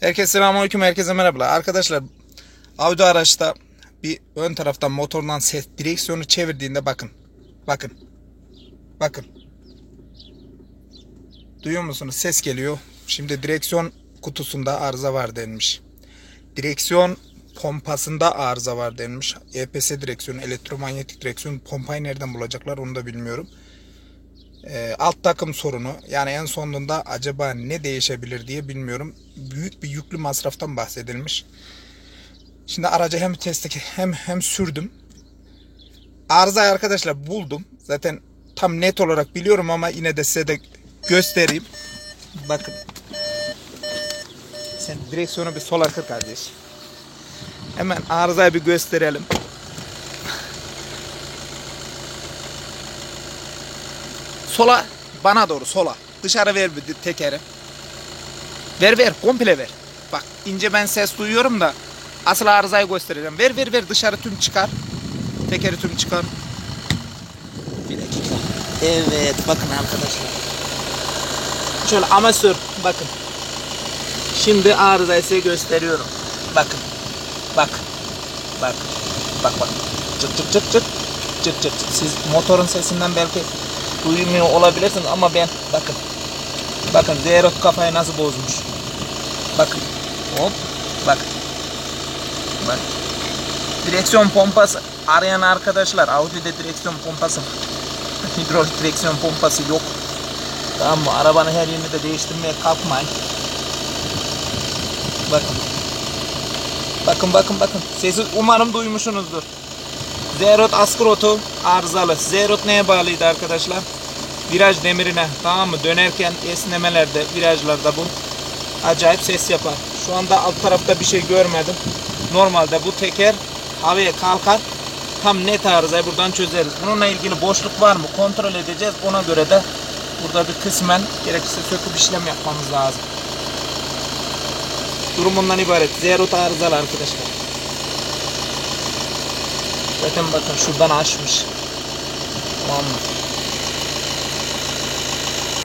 Herkese selamünaleyküm, herkese merhabalar. Arkadaşlar, Audi araçta bir ön taraftan motordan ses, direksiyonu çevirdiğinde bakın. Bakın. Bakın. Duyuyor musunuz? Ses geliyor. Şimdi direksiyon kutusunda arıza var denmiş. Direksiyon pompasında arıza var denmiş. EPS direksiyonu, elektromanyetik direksiyon, pompayı nereden bulacaklar onu da bilmiyorum. Alt takım sorunu, yani en sonunda acaba ne değişebilir diye bilmiyorum. Büyük bir yüklü masraftan bahsedilmiş. Şimdi aracı hem test hem sürdüm. Arızayı arkadaşlar buldum. Zaten tam net olarak biliyorum ama yine de size de göstereyim. Bakın. Sen direksiyonu bir sola kır kardeş. Hemen arızayı bir gösterelim. Sola, bana doğru sola. Dışarı ver bir tekeri. Ver komple ver. Bak ince ben ses duyuyorum da asıl arızayı göstereceğim. Ver dışarı tüm çıkar. Tekeri tüm çıkar. Bir dakika. Evet bakın arkadaşlar. Şöyle amatör bakın. Şimdi arızayı size gösteriyorum. Bakın. Bak. Bak. Bak. Çıt çıt çıt çıt. Çıt çıt. Siz motorun sesinden belki duymuyor olabilirsiniz ama ben bakın. Bakın Zerot kafayı nasıl bozmuş. Bakın. Hop. Bak. Bak. Direksiyon pompası arayan arkadaşlar, Audi'de direksiyon pompası, hidrolik direksiyon pompası yok. Tamam mı? Arabanın her yerini de değiştirmeye kalkmayın. Bakın. Sesi umarım duymuşsunuzdur. Zerot askrotu arızalı. Zerot neye bağlıydı arkadaşlar? Viraj demirine. Tamam mı? Dönerken esnemelerde, virajlarda bu acayip ses yapar. Şu anda alt tarafta bir şey görmedim. Normalde bu teker havaya kalkar. Tam net arızayı buradan çözeriz. Bununla ilgili boşluk var mı kontrol edeceğiz. Ona göre de burada bir kısmen gerekirse söküp işlem yapmamız lazım. Durum bundan ibaret. Zerot arızalı arkadaşlar. Zaten bakın şuradan açmış. Tamam mı?